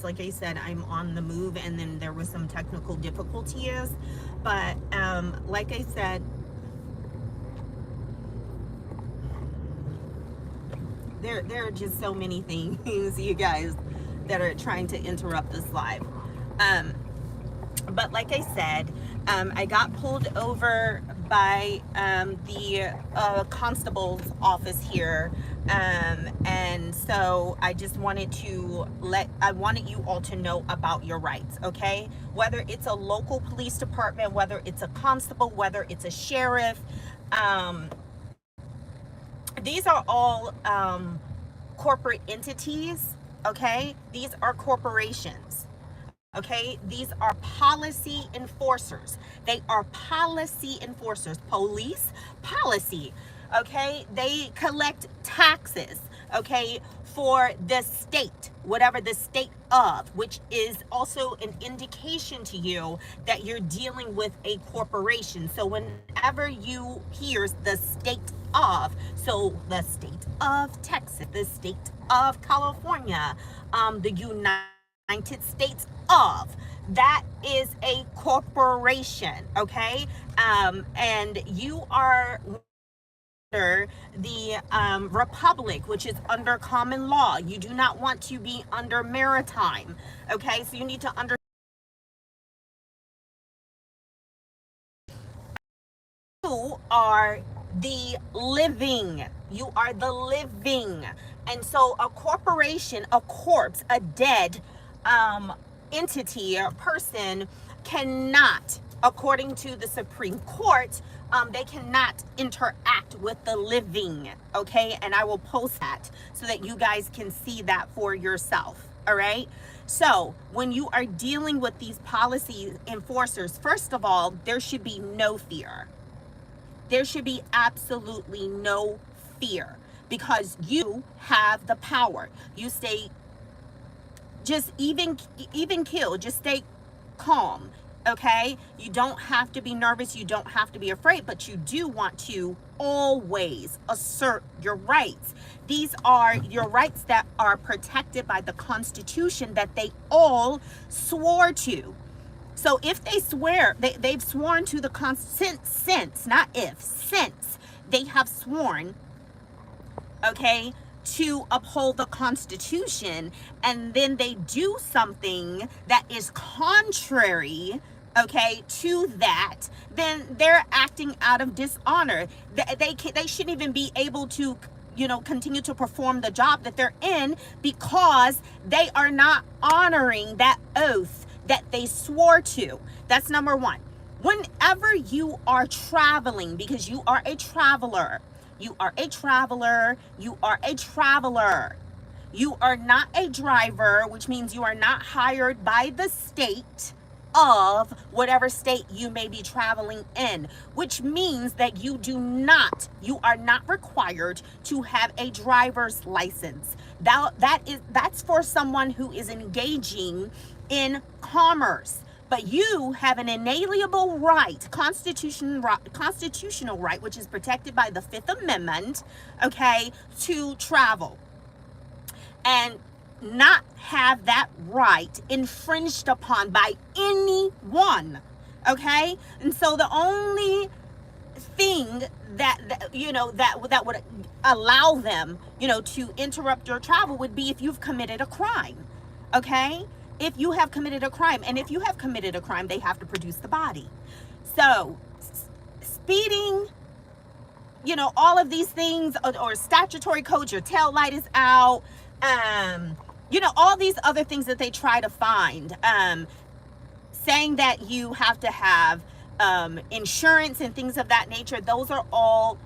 Like I said, I'm on the move, and then there was some technical difficulties. But like I said, there are just so many things, you guys, that are trying to interrupt this live. Um, but like I said, I got pulled over by the constable's office here, and so I wanted you all to know about your rights. Okay, whether it's a local police department, whether it's a constable, whether it's a sheriff, um, these are all corporate entities. Okay, these are corporations. Okay, these are policy enforcers. They are policy enforcers. Police, policy. Okay, they collect taxes. Okay, for the state, whatever the state of, which is also an indication to you that you're dealing with a corporation. So whenever you hear the state of, so the state of Texas, the state of California, the United States of, that is a corporation. Okay, and you are under the republic, which is under common law. You do not want to be under maritime. Okay, so you need to understand you are the living. You are the living. And so a corporation, a corpse, a dead entity or person cannot, according to the Supreme Court, they cannot interact with the living. Okay, and I will post that so that you guys can see that for yourself. All right, so when you are dealing with these policy enforcers, first of all, there should be no fear. There should be absolutely no fear, because you have the power. You stay, just even kill, just stay calm. Okay, you don't have to be nervous, you don't have to be afraid, but you do want to always assert your rights. These are your rights that are protected by the Constitution that they all swore to. So if they swear, they've sworn to the since, not if, since they have sworn, okay, to uphold the Constitution, and then they do something that is contrary, okay, to that, then they're acting out of dishonor. They shouldn't even be able to, continue to perform the job that they're in, because they are not honoring that oath that they swore to. That's number one. Whenever you are traveling, because you are a traveler, you are a traveler, you are a traveler. You are not a driver, which means you are not hired by the state of whatever state you may be traveling in, which means that you are not required to have a driver's license. That's for someone who is engaging in commerce. But you have an inalienable right, constitutional right, which is protected by the Fifth Amendment, okay, to travel, and not have that right infringed upon by anyone. Okay, and so the only thing that would allow them, to interrupt your travel would be if you've committed a crime. Okay, if you have committed a crime, and if you have committed a crime, they have to produce the body. So speeding, all of these things, or statutory code, your tail light is out, all these other things that they try to find, saying that you have to have insurance and things of that nature, those are all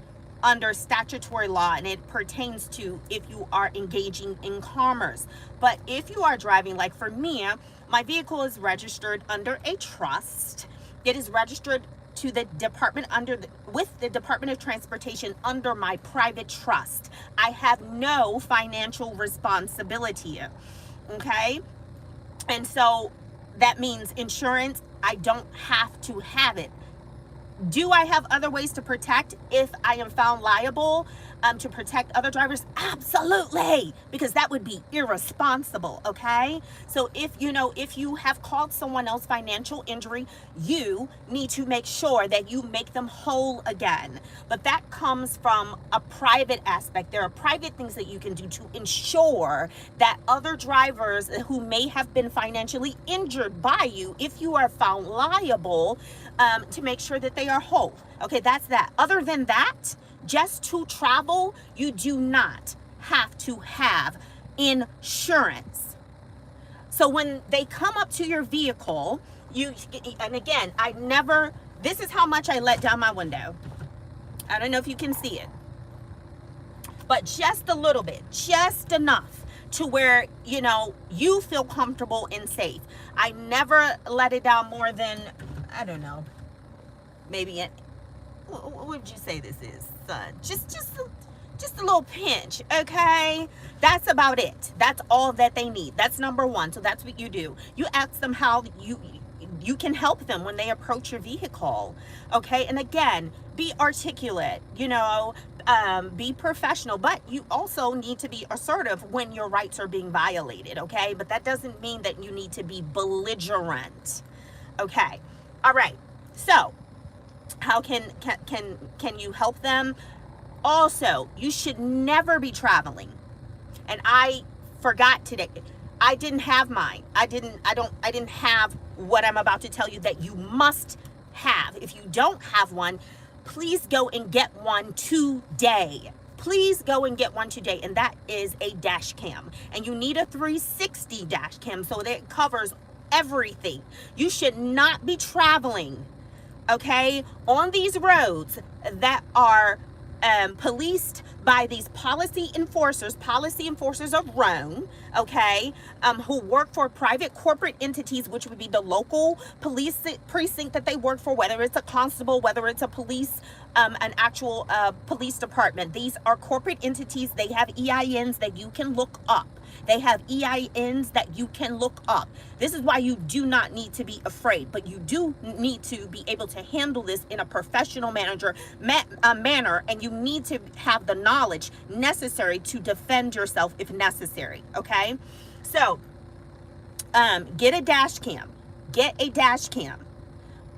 under statutory law, and it pertains to if you are engaging in commerce. But if you are driving, like for me, my vehicle is registered under a trust. It is registered to the department with the Department of Transportation under my private trust. I have no financial responsibility. Okay, and so that means insurance, I don't have to have it, Do I have other ways to protect if I am found liable, to protect other drivers? Absolutely, because that would be irresponsible, okay? So if you have caused someone else financial injury, you need to make sure that you make them whole again. But that comes from a private aspect. There are private things that you can do to ensure that other drivers who may have been financially injured by you, if you are found liable, to make sure that they are whole. Okay, that's that. Other than that, just to travel, you do not have to have insurance. So when they come up to your vehicle, and again, this is how much I let down my window. I don't know if you can see it, but just a little bit, just enough to where, you feel comfortable and safe. I never let it down more than, I don't know, maybe what would you say this is, son? Just a little pinch, okay? That's about it. That's all that they need. That's number one. So that's what you do. You ask them how you can help them when they approach your vehicle, okay? And again, be articulate, be professional, but you also need to be assertive when your rights are being violated, okay? But that doesn't mean that you need to be belligerent, okay? All right. So how can you help them? Also, you should never be traveling. And I forgot today. I didn't have mine. I didn't have what I'm about to tell you that you must have. If you don't have one, please go and get one today. Please go and get one today. And that is a dash cam. And you need a 360 dash cam so that it covers everything. You should not be traveling, okay, on these roads that are policed by these policy enforcers of Rome, okay, who work for private corporate entities, which would be the local police precinct that they work for, whether it's a constable, whether it's a police, an actual police department. These are corporate entities. They have EINs that you can look up. They have EINs that you can look up. This is why you do not need to be afraid, but you do need to be able to handle this in a professional manner, and you need to have the knowledge necessary to defend yourself if necessary, okay? So, get a dash cam. Get a dash cam.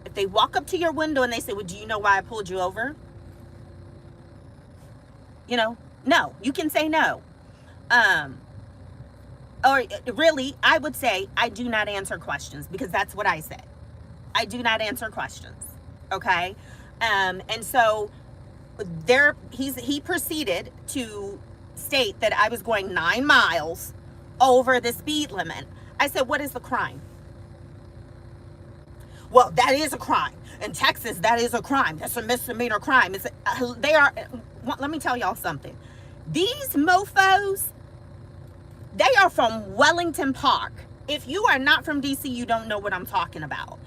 If they walk up to your window and they say, well, do you know why I pulled you over? No, you can say no. Or really, I would say, I do not answer questions, because that's what I said. I do not answer questions, okay? And so he proceeded to state that I was going 9 miles over the speed limit. I said, what is the crime? Well, that is a crime. In Texas, that is a crime. That's a misdemeanor crime. Let me tell y'all something. These mofos, they are from Wellington Park. If you are not from DC, you don't know what I'm talking about.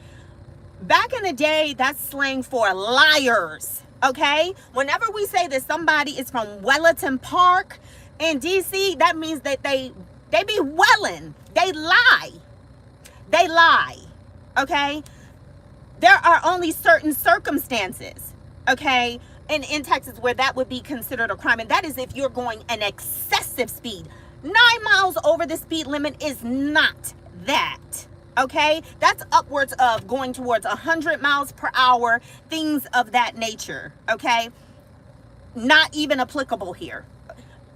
Back in the day, that's slang for liars, okay? Whenever we say that somebody is from Wellington Park in DC, that means that they be welling. They lie. They lie, okay? There are only certain circumstances, okay, in Texas where that would be considered a crime. And that is if you're going an excessive speed. 9 miles over the speed limit is not that, okay? That's upwards of going towards 100 miles per hour, things of that nature, okay? Not even applicable here.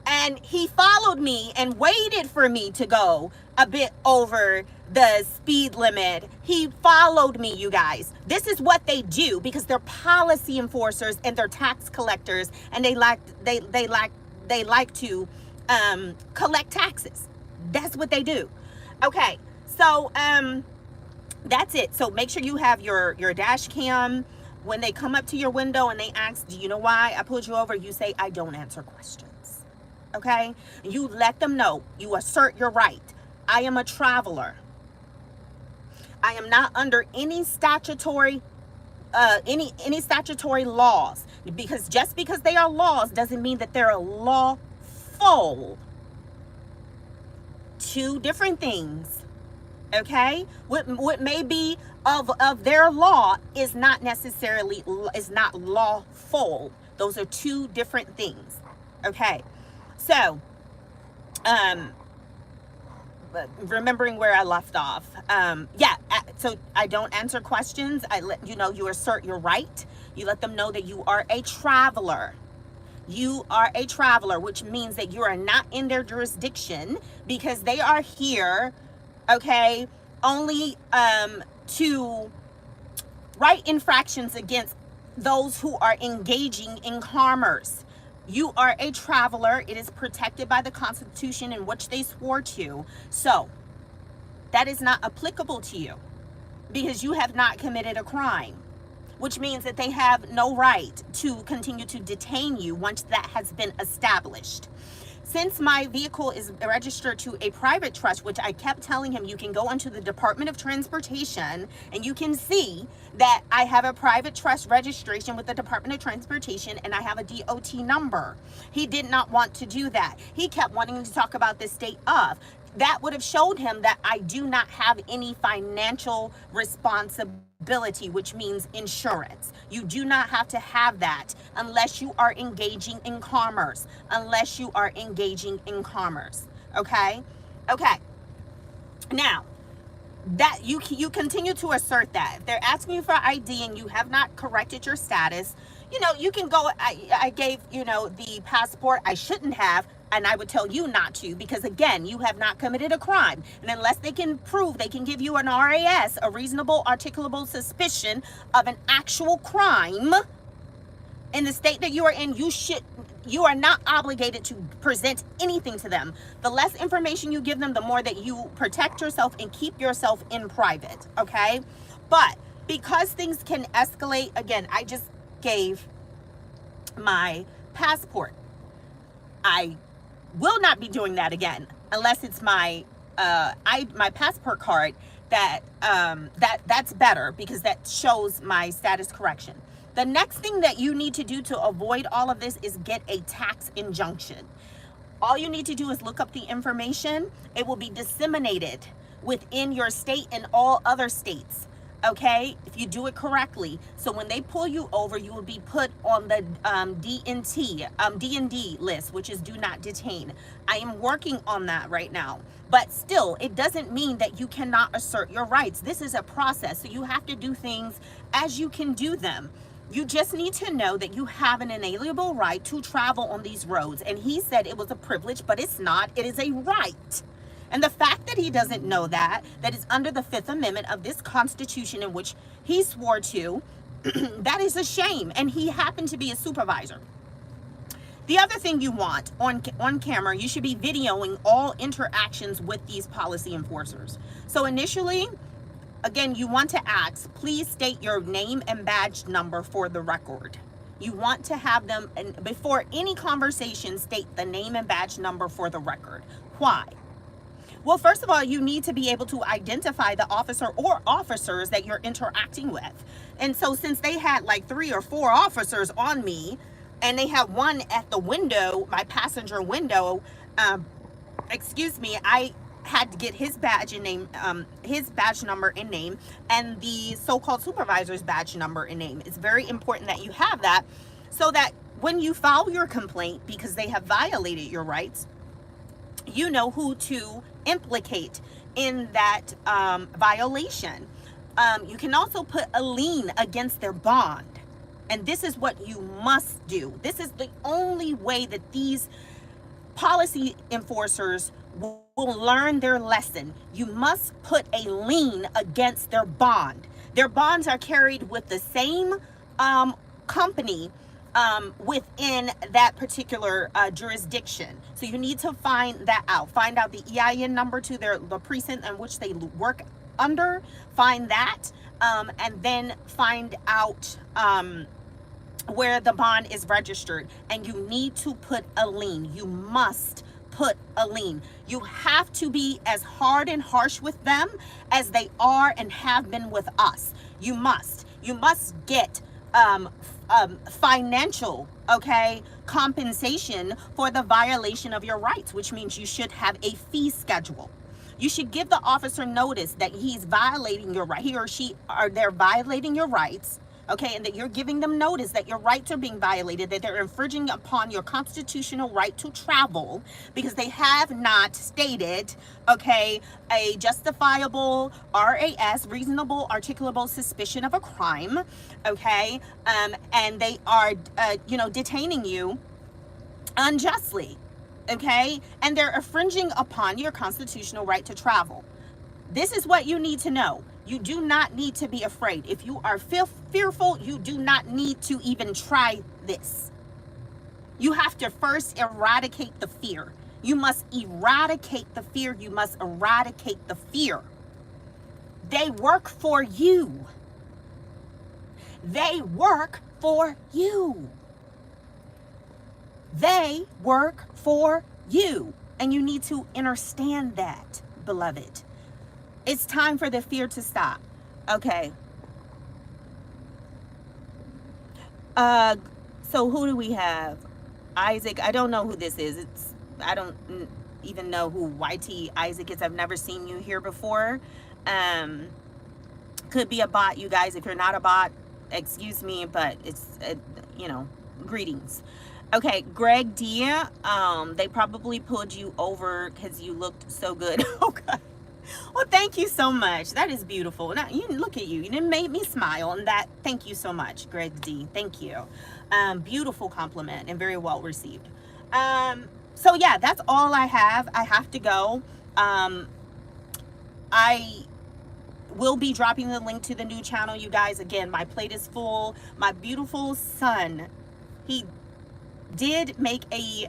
And he followed me and waited for me to go a bit over the speed limit. He followed me, you guys. This is what they do because they're policy enforcers and they're tax collectors, and they like to collect taxes. That's what they do. Okay, so that's it. So make sure you have your dash cam. When they come up to your window and they ask, do you know why I pulled you over? You say, I don't answer questions. Okay, you let them know. You assert your right. I am a traveler. I am not under any statutory any statutory laws, because just because they are laws doesn't mean that they're lawful. Two different things. Okay, what may be of their law is not necessarily, is not lawful. Those are two different things. Okay, so remembering where I left off. So I don't answer questions. I let you know, you assert your right. You let them know that you are a traveler. You are a traveler, which means that you are not in their jurisdiction, because they are here, okay, only to write infractions against those who are engaging in commerce. You are a traveler. It is protected by the Constitution in which they swore to. So that is not applicable to you because you have not committed a crime, which means that they have no right to continue to detain you once that has been established. Since my vehicle is registered to a private trust, which I kept telling him, you can go onto the Department of Transportation and you can see that I have a private trust registration with the Department of Transportation and I have a DOT number. He did not want to do that. He kept wanting to talk about the state of. That would have showed him that I do not have any financial responsibility, which means insurance. You do not have to have that unless you are engaging in commerce, unless you are engaging in commerce. Okay? Okay. Now, that you continue to assert that. If they're asking you for ID and you have not corrected your status, you know, you can go, I gave, you know, the passport. I shouldn't have, and I would tell you not to, because again, you have not committed a crime. And unless they can prove, they can give you an RAS, a reasonable articulable suspicion of an actual crime in the state that you are in, you are not obligated to present anything to them. The less information you give them, the more that you protect yourself and keep yourself in private, okay? But because things can escalate, again, I just gave my passport. I will not be doing that again unless it's my my passport card that's better, because that shows my status correction. The next thing that you need to do to avoid all of this is get a tax injunction. All you need to do is look up the information. It will be disseminated within your state and all other states, okay, if you do it correctly. So when they pull you over, you will be put on the D&D list, which is do not detain. I am working on that right now. But still, it doesn't mean that you cannot assert your rights. This is a process, so you have to do things as you can do them. You just need to know that you have an inalienable right to travel on these roads. And he said it was a privilege, but it's not. It is a right. And the fact that he doesn't know that is under the Fifth Amendment of this Constitution in which he swore to, that is a shame. And he happened to be a supervisor. The other thing you want on camera, you should be videoing all interactions with these policy enforcers. So initially, again, you want to ask, please state your name and badge number for the record. You want to have them, and before any conversation, state the name and badge number for the record. Why? Well, first of all, you need to be able to identify the officer or officers that you're interacting with. And so since they had like 3 or 4 officers on me, and they had one at the window, my passenger window, I had to get his badge and name, his badge number and name, and the so-called supervisor's badge number and name. It's very important that you have that, so that when you file your complaint, because they have violated your rights, you know who to implicate in that violation. You can also put a lien against their bond. And this is what you must do. This is the only way that these policy enforcers will learn their lesson. You must put a lien against their bond. Their bonds are carried with the same company within that particular jurisdiction. So you need to find that out. Find out the EIN number to the precinct in which they work under. Find that, and then find out where the bond is registered. And you need to put a lien. You must put a lien. You have to be as hard and harsh with them as they are and have been with us. You must get financial, okay, compensation for the violation of your rights, which means you should have a fee schedule. You should give the officer notice that he's violating your right, he or she, or they're violating your rights, okay, and that you're giving them notice that your rights are being violated, that they're infringing upon your constitutional right to travel because they have not stated, okay, a justifiable RAS, reasonable articulable suspicion of a crime, okay, and they are, detaining you unjustly, okay, and they're infringing upon your constitutional right to travel. This is what you need to know. You do not need to be afraid. If you are fearful, you do not need to even try this. You have to first eradicate the fear. You must eradicate the fear. You must eradicate the fear. They work for you. They work for you. They work for you. And you need to understand that, beloved. It's time for the fear to stop. Okay. So who do we have? Isaac. I don't know who this is. I don't even know who YT Isaac is. I've never seen you here before. Could be a bot, you guys. If you're not a bot, excuse me, but it's, greetings. Okay, Greg D, they probably pulled you over because you looked so good. Oh, God. Well, thank you so much. That is beautiful. Now, you look at you. You didn't make me smile, and that, thank you so much, Greg D. Thank you. Beautiful compliment and very well received. So, yeah, that's all I have. I have to go. I will be dropping the link to the new channel, you guys. Again, my plate is full. My beautiful son, he did make a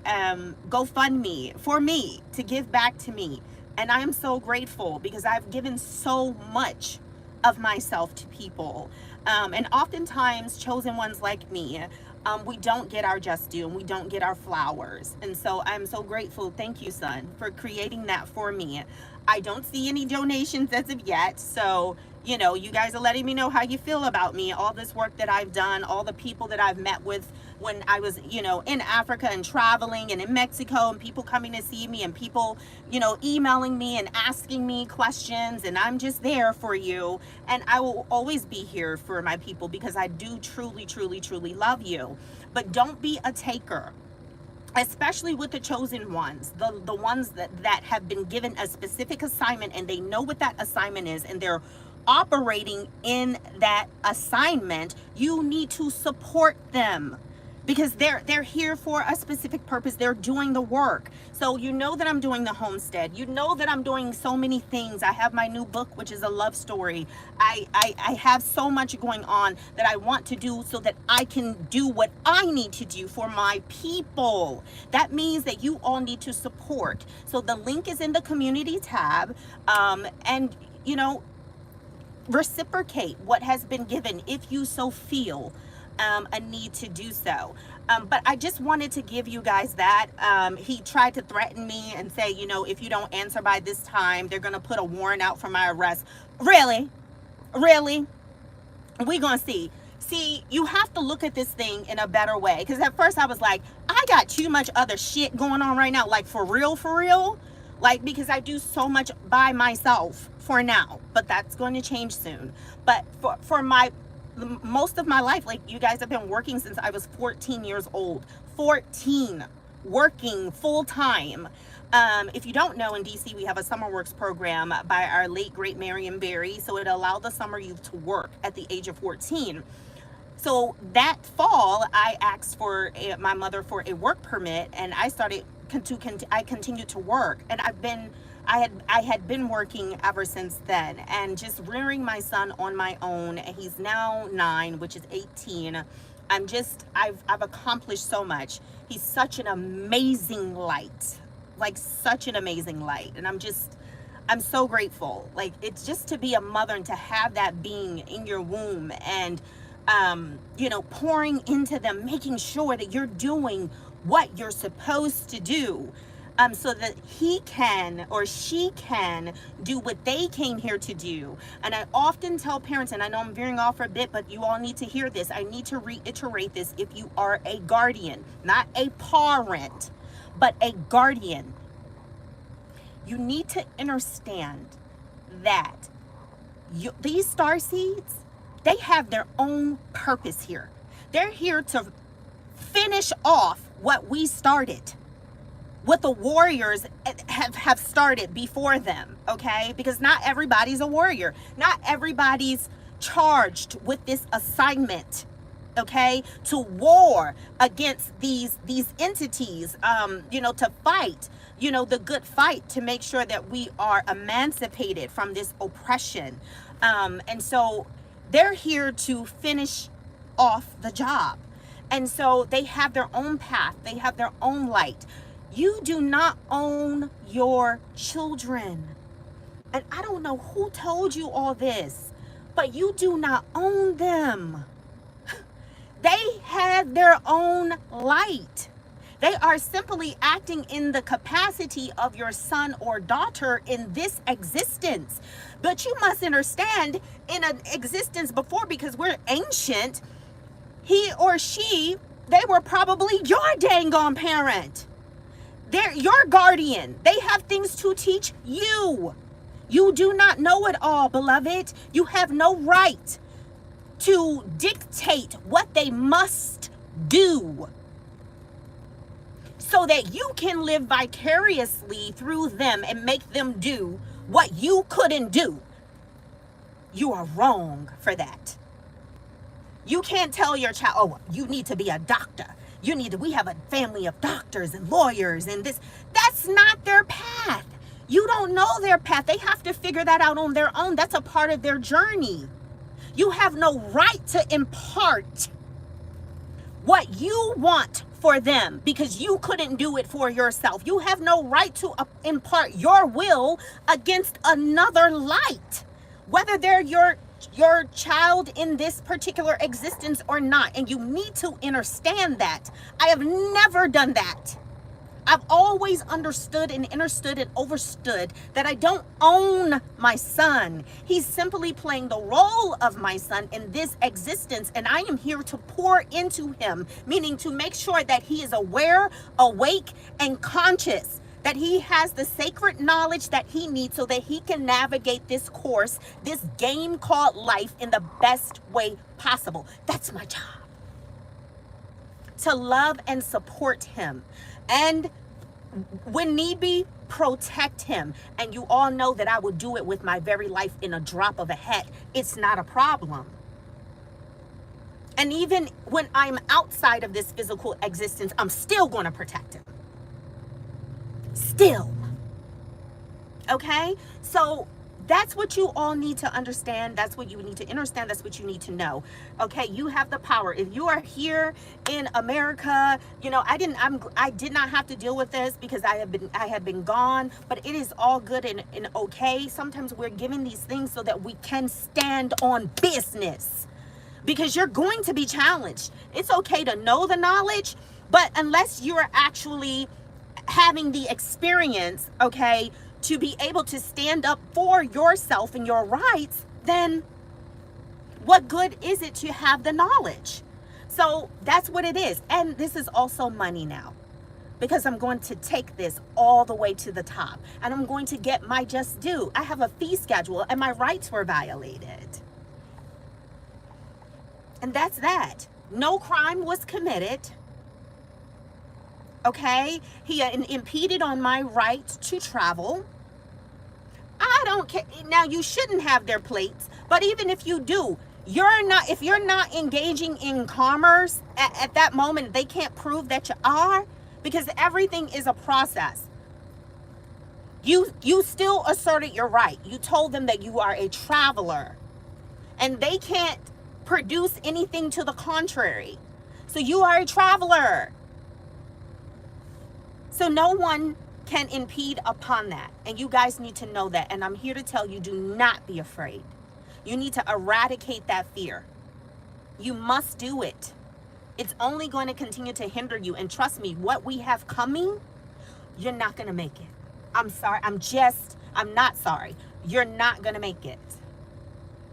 GoFundMe for me to give back to me. And I am so grateful because I've given so much of myself to people. And oftentimes, chosen ones like me, we don't get our just due and we don't get our flowers. And so I'm so grateful. Thank you, son, for creating that for me. I don't see any donations as of yet. So, you guys are letting me know how you feel about me, all this work that I've done, all the people that I've met with when I was, in Africa and traveling and in Mexico, and people coming to see me and people, emailing me and asking me questions. And I'm just there for you. And I will always be here for my people because I do truly, truly, truly love you. But don't be a taker. Especially with the chosen ones, the ones that have been given a specific assignment and they know what that assignment is and they're operating in that assignment. You need to support them because they're here for a specific purpose. They're doing the work. So you know that I'm doing the homestead. You know that I'm doing so many things. I have my new book, which is a love story. I have so much going on that I want to do so that I can do what I need to do for my people. That means that you all need to support. So the link is in the community tab. And, reciprocate what has been given if you so feel a need to do so. But I just wanted to give you guys that. He tried to threaten me and say, if you don't answer by this time, they're going to put a warrant out for my arrest. Really? We're going to see. See, you have to look at this thing in a better way. Because at first I was like, I got too much other shit going on right now. Like, for real. Like, because I do so much by myself for now. But that's going to change soon. But for most of my life, like, you guys have been working since I was 14 years old. 14. Working full time. If you don't know, in DC, we have a summer works program by our late, great Marion Barry. So it allowed the summer youth to work at the age of 14. So that fall, I asked for my mother for a work permit, and I started I continued to work, and I had been working ever since then, and just rearing my son on my own. And he's now 9, which is 18. I've accomplished so much. He's such an amazing light, like such an amazing light, and I'm so grateful. Like, it's just to be a mother and to have that being in your womb and pouring into them, making sure that you're doing what you're supposed to do, so that he can or she can do what they came here to do. And I often tell parents, and I know I'm veering off for a bit, but you all need to hear this. I need to reiterate this. If you are a guardian, not a parent, but a guardian, You need to understand that these star seeds, they have their own purpose here. They're here to finish off what we started, what the warriors have started before them, okay? Because not everybody's a warrior. Not everybody's charged with this assignment, okay, to war against these entities, to fight, the good fight, to make sure that we are emancipated from this oppression. And so they're here to finish off the job. And so they have their own path. They have their own light. You do not own your children. And I don't know who told you all this, but you do not own them. They have their own light. They are simply acting in the capacity of your son or daughter in this existence. But you must understand, in an existence before, because we're ancient, he or she, they were probably your dang on parent. They're your guardian. They have things to teach you. You do not know it all, beloved. You have no right to dictate what they must do so that you can live vicariously through them and make them do what you couldn't do. You are wrong for that. You can't tell your child, oh, you need to be a doctor. We have a family of doctors and lawyers and this. That's not their path. You don't know their path. They have to figure that out on their own. That's a part of their journey. You have no right to impart what you want for them because you couldn't do it for yourself. You have no right to impart your will against another light, whether they're your child in this particular existence or not. And you need to understand that. I have never done that. I've always understood and overstood that I don't own my son. He's simply playing the role of my son in this existence, and I am here to pour into him, meaning to make sure that he is aware, awake, and conscious, that he has the sacred knowledge that he needs so that he can navigate this course, this game called life, in the best way possible. That's my job. To love and support him, and when need be, protect him. And you all know that I would do it with my very life in a drop of a hat. It's not a problem. And even when I'm outside of this physical existence, I'm still going to protect him. Still. Okay? So that's what you all need to understand. That's what you need to understand. That's what you need to know. Okay, you have the power. If you are here in America, I did not have to deal with this because I have been gone, but it is all good and okay. Sometimes we're given these things so that we can stand on business, because you're going to be challenged. It's okay to know the knowledge, but unless you're actually having the experience, okay, to be able to stand up for yourself and your rights, then what good is it to have the knowledge? So that's what it is. And this is also money now, because I'm going to take this all the way to the top and I'm going to get my just due. I have a fee schedule and my rights were violated. And that's that. No crime was committed. Okay, he impeded on my right to travel. I don't care. Now, you shouldn't have their plates, but even if you do, if you're not engaging in commerce at that moment, they can't prove that you are, because everything is a process. You still asserted your right. You told them that you are a traveler, and they can't produce anything to the contrary. So you are a traveler. So no one can impede upon that. And you guys need to know that. And I'm here to tell you, do not be afraid. You need to eradicate that fear. You must do it. It's only going to continue to hinder you. And trust me, what we have coming, you're not going to make it. I'm sorry. I'm not sorry. You're not going to make it.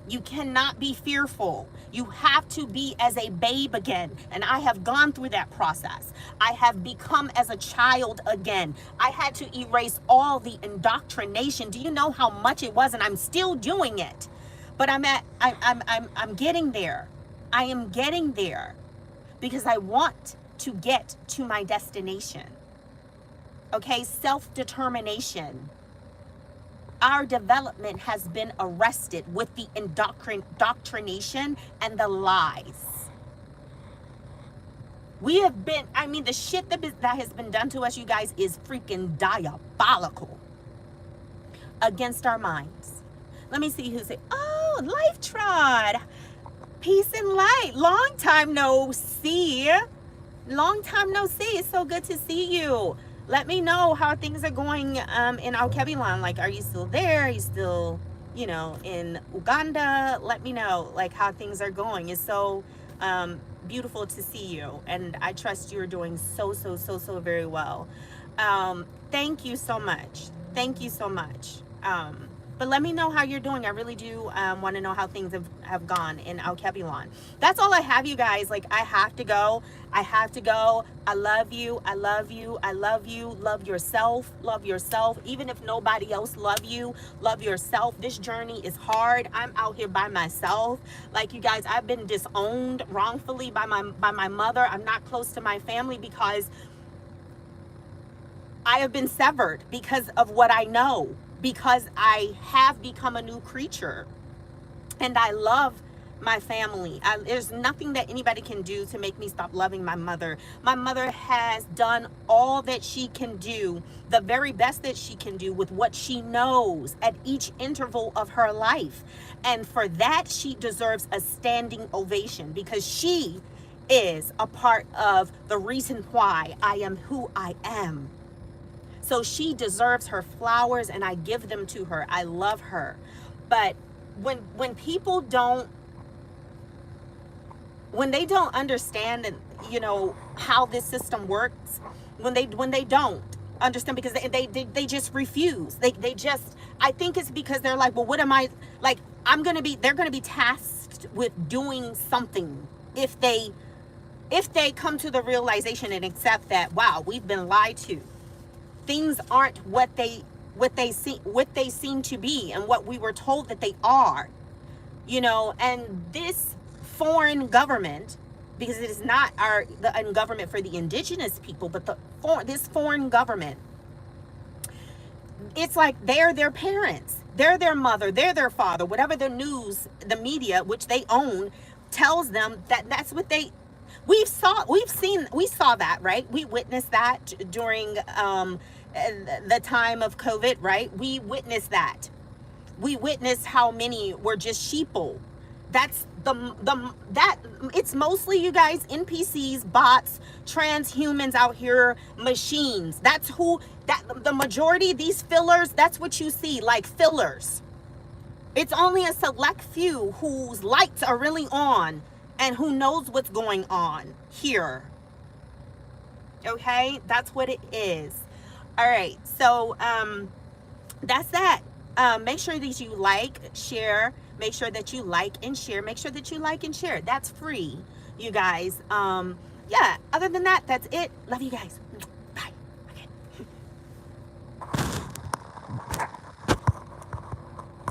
You cannot be fearful. You have to be as a babe again. And I have gone through that process. I have become as a child again. I had to erase all the indoctrination. Do you know how much it was? And I'm still doing it. But I'm getting there. I am getting there because I want to get to my destination. Okay, self-determination. Our development has been arrested with the indoctrination and the lies. We have been, I mean, the shit that has been done to us, you guys, is freaking diabolical against our minds. Let me see who said, oh, Life Trod. Peace and light. Long time no see. Long time no see. It's so good to see you. Let me know how things are going in Alkebulan. Like, are you still there? Are you still, you know, in Uganda? Let me know, like, how things are going. It's so beautiful to see you. And I trust you're doing so very well. Thank you so much. Thank you so much. But let me know how you're doing. I really do want to know how things have gone in Alkebulan. That's all I have, you guys. Like, I have to go. I have to go. I love you. I love you. I love you. Love yourself. Love yourself. Even if nobody else love you, love yourself. This journey is hard. I'm out here by myself. Like, you guys, I've been disowned wrongfully by my mother. I'm not close to my family because I have been severed because of what I know. Because I have become a new creature and I love my family. There's nothing that anybody can do to make me stop loving my mother. My mother has done all that she can do, the very best that she can do with what she knows at each interval of her life. And for that, she deserves a standing ovation because she is a part of the reason why I am who I am. So she deserves her flowers and I give them to her. I love her. But when people don't, when they don't understand, and you know, how this system works, when they don't understand, because they just refuse. They just, I think it's because they're like, well, what am I, like, they're gonna be tasked with doing something if they come to the realization and accept that, wow, we've been lied to. Things aren't what they seem to be and what we were told that they are, you know. And this foreign government, because it is not the government for the indigenous people, but this foreign government, it's like they're their parents, they're their mother, they're their father, whatever the news, the media, which they own, tells them that's what they. We saw that, right? We witnessed that during the time of COVID, right? We witnessed that. We witnessed how many were just sheeple. That's it's mostly, you guys, NPCs, bots, transhumans out here, machines. That's the majority, these fillers, that's what you see, like fillers. It's only a select few whose lights are really on and who knows what's going on here. Okay, that's what it is. All right, so that's that. Make sure that you like, share. Make sure that you like and share. Make sure that you like and share. That's free, you guys. Yeah, other than that, that's it. Love you guys.